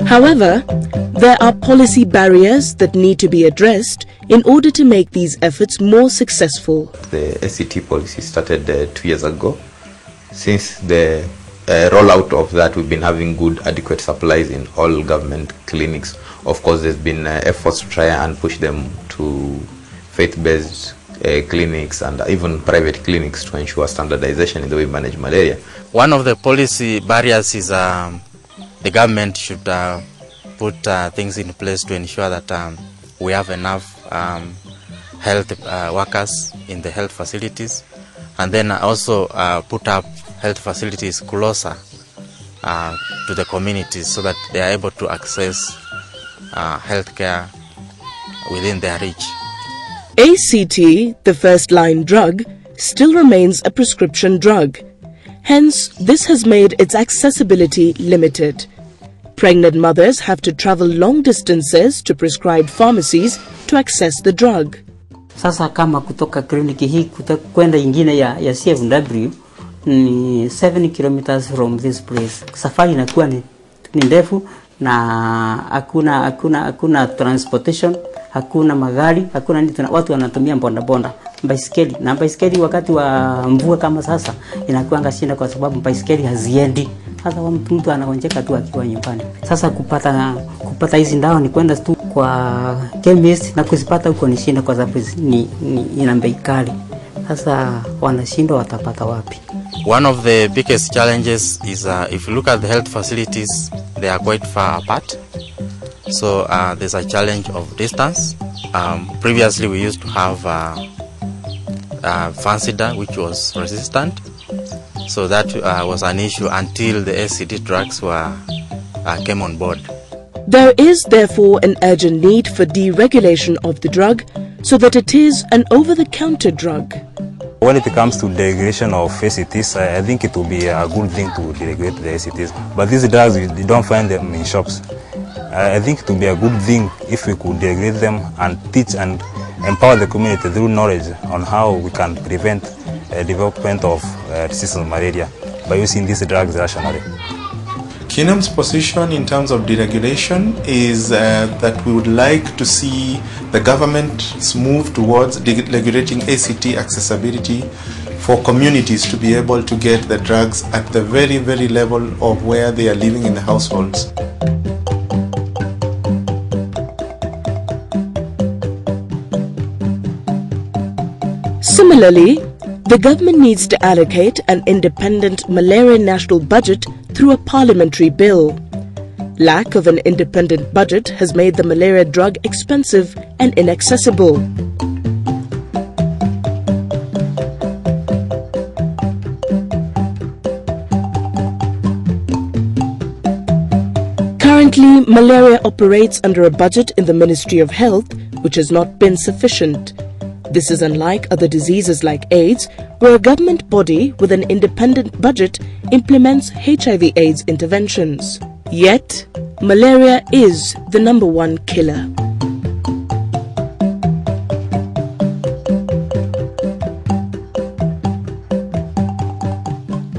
However, there are policy barriers that need to be addressed in order to make these efforts more successful. The ACT policy started 2 years ago. Since the rollout of that, we've been having good, adequate supplies in all government clinics. Of course, there's been efforts to try and push them to faith-based clinics and even private clinics to ensure standardization in the way we manage malaria. One of the policy barriers is the government should put things in place to ensure that we have enough health workers in the health facilities, and then also put up health facilities closer to the communities so that they are able to access health care within their reach. ACT, the first-line drug, still remains a prescription drug. Hence, this has made its accessibility limited. Pregnant mothers have to travel long distances to prescribed pharmacies to access the drug. Sasa kama kutoka kliniki hii kwenda ingine ya CFW ni 7 kilometers from this place. Safari inakuwa ni ndefu na hakuna transportation, hakuna magari, hakuna nini, watu wanatumia bonda baisikeli. Na baisikeli wakati wa mvua kama sasa inakuanga shida kwa sababu baisikeli haziendi. Sasa mtu anagonjeka tu akiwa nyumbani. Sasa kupata hizi ndawa ni kwenda tu kwa chemist, na kuzipata huko ni shida kwa sababu ina bei kali. Sasa wanashindwa watapata wapi? One of the biggest challenges is if you look at the health facilities, they are quite far apart. So there's a challenge of distance. Previously we used to have Fansida, which was resistant. So that was an issue until the ACT drugs came on board. There is therefore an urgent need for deregulation of the drug so that it is an over-the-counter drug. When it comes to deregulation of ACTs, I think it will be a good thing to deregulate the ACTs. But these drugs, you don't find them in shops. I think it would be a good thing if we could deregulate them and teach and empower the community through knowledge on how we can prevent development of resistant malaria by using these drugs rationally. KINEM's position in terms of deregulation is that we would like to see the government's move towards regulating ACT accessibility for communities to be able to get the drugs at the very, very level of where they are living in the households. Similarly, the government needs to allocate an independent malaria national budget through a parliamentary bill. Lack of an independent budget has made the malaria drug expensive and inaccessible. Currently, malaria operates under a budget in the Ministry of Health, which has not been sufficient. This is unlike other diseases like AIDS, where a government body with an independent budget implements HIV/AIDS interventions. Yet, malaria is the #1 killer.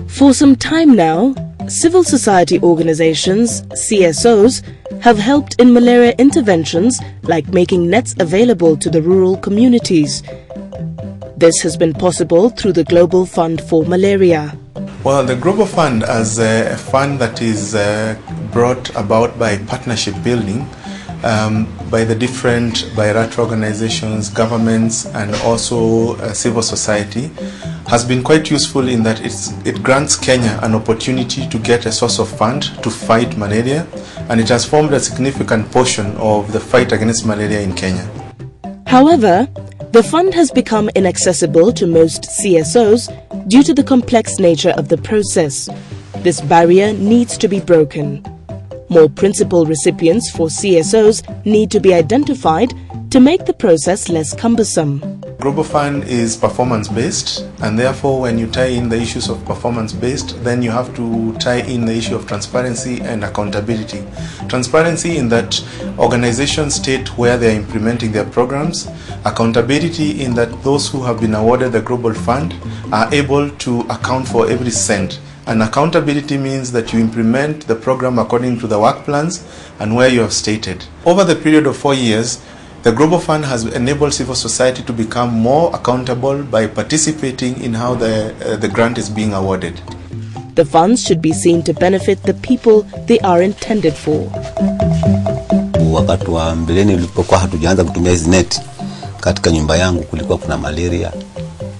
For some time now, civil society organizations, CSOs, have helped in malaria interventions like making nets available to the rural communities. This has been possible through the Global Fund for Malaria. Well, the Global Fund, as a fund that is brought about by partnership building by the different bilateral organizations, governments, and also civil society, has been quite useful in that it grants Kenya an opportunity to get a source of fund to fight malaria, and it has formed a significant portion of the fight against malaria in Kenya. However, the fund has become inaccessible to most CSOs due to the complex nature of the process. This barrier needs to be broken. More principal recipients for CSOs need to be identified to make the process less cumbersome. Global Fund is performance-based, and therefore when you tie in the issues of performance-based, then you have to tie in the issue of transparency and accountability. Transparency in that organizations state where they are implementing their programs. Accountability in that those who have been awarded the Global Fund are able to account for every cent And accountability means that you implement the program according to the work plans and where you have stated. Over the period of 4 years, the Global Fund has enabled civil society to become more accountable by participating in how the grant is being awarded. The funds should be seen to benefit the people they are intended for. Wakati wa mbeleni ulipokuwa hatujaanza kutumia hizi neti, katika nyumba yangu kulikuwa kuna malaria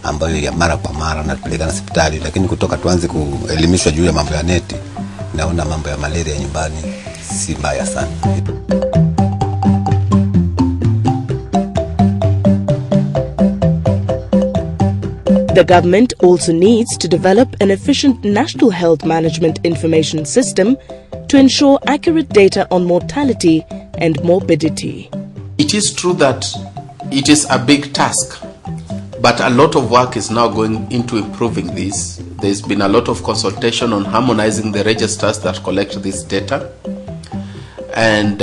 ambayo ya mara kwa mara na tupelekana hospitali, lakini kutoka tuanze kuelimishwa juu ya mambo ya neti, naona mambo ya malaria nyumbani si mbaya sana. The government also needs to develop an efficient national health management information system to ensure accurate data on mortality and morbidity. It is true that it is a big task, but a lot of work is now going into improving this. There's been a lot of consultation on harmonizing the registers that collect this data, and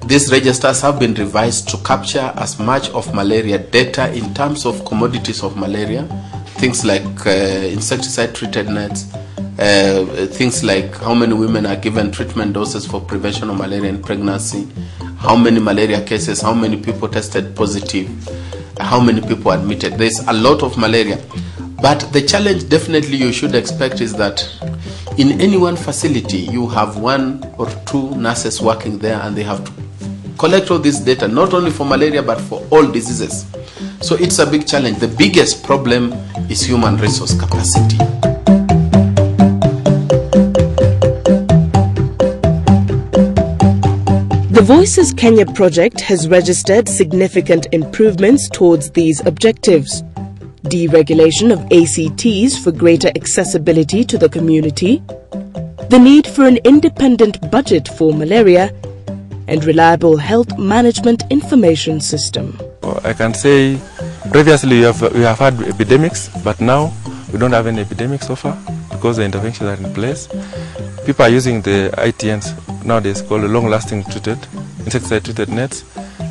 these registers have been revised to capture as much of malaria data in terms of commodities of malaria, things like insecticide treated nets, things like how many women are given treatment doses for prevention of malaria in pregnancy, how many malaria cases, how many people tested positive, how many people admitted. There's a lot of malaria. But the challenge definitely you should expect is that in any one facility you have 1 or 2 nurses working there, and they have to collect all this data, not only for malaria but for all diseases. So it's a big challenge. The biggest problem is human resource capacity. The Voices Kenya project has registered significant improvements towards these objectives. Deregulation of ACTs for greater accessibility to the community, the need for an independent budget for malaria, and reliable health management information system. I can say previously we have had epidemics, but now we don't have any epidemics so far because the interventions are in place. People are using the ITNs nowadays called long-lasting treated, insecticide treated nets,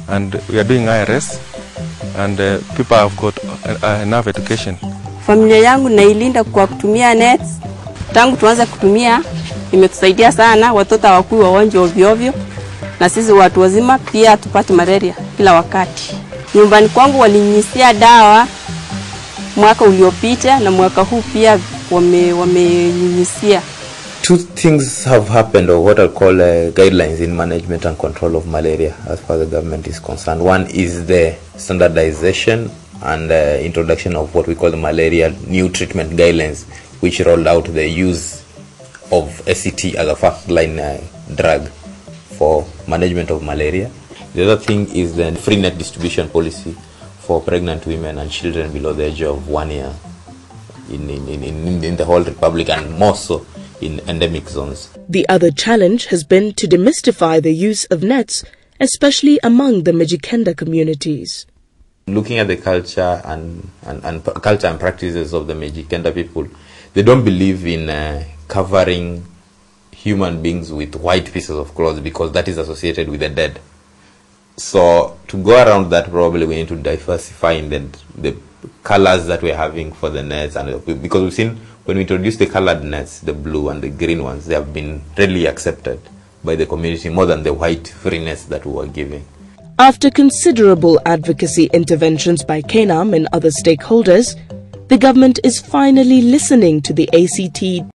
and we are doing IRS, and people have got enough education. Familia yangu nailinda kwa kutumia nets. Tangu tuanze kutumia imetusaidia sana, watoto hawakui wagonjwa ovyo ovyo, na sisi watu wazima pia tupate malaria kila wakati. Nyumbani kwangu walinyisia dawa mwaka uliopita na mwaka huu pia wamenyisia. 2 things have happened, or what I call guidelines in management and control of malaria as far as the government is concerned. One is the standardization and introduction of what we call the malaria new treatment guidelines, which rolled out the use of ACT as a first-line drug for management of malaria. The other thing is the free net distribution policy for pregnant women and children below the age of 1 year in the whole republic, and more so in endemic zones. The other challenge has been to demystify the use of nets, especially among the Mijikenda communities. Looking at the culture and practices of the Mijikenda people, they don't believe in covering human beings with white pieces of clothes because that is associated with the dead. So to go around that, probably we need to diversify in the colors that we're having for the nets, and because we've seen when we introduce the colored nets, the blue and the green ones, they have been readily accepted by the community more than the white free nets that we were giving. After considerable advocacy interventions by KENAM and other stakeholders, the government is finally listening to the ACT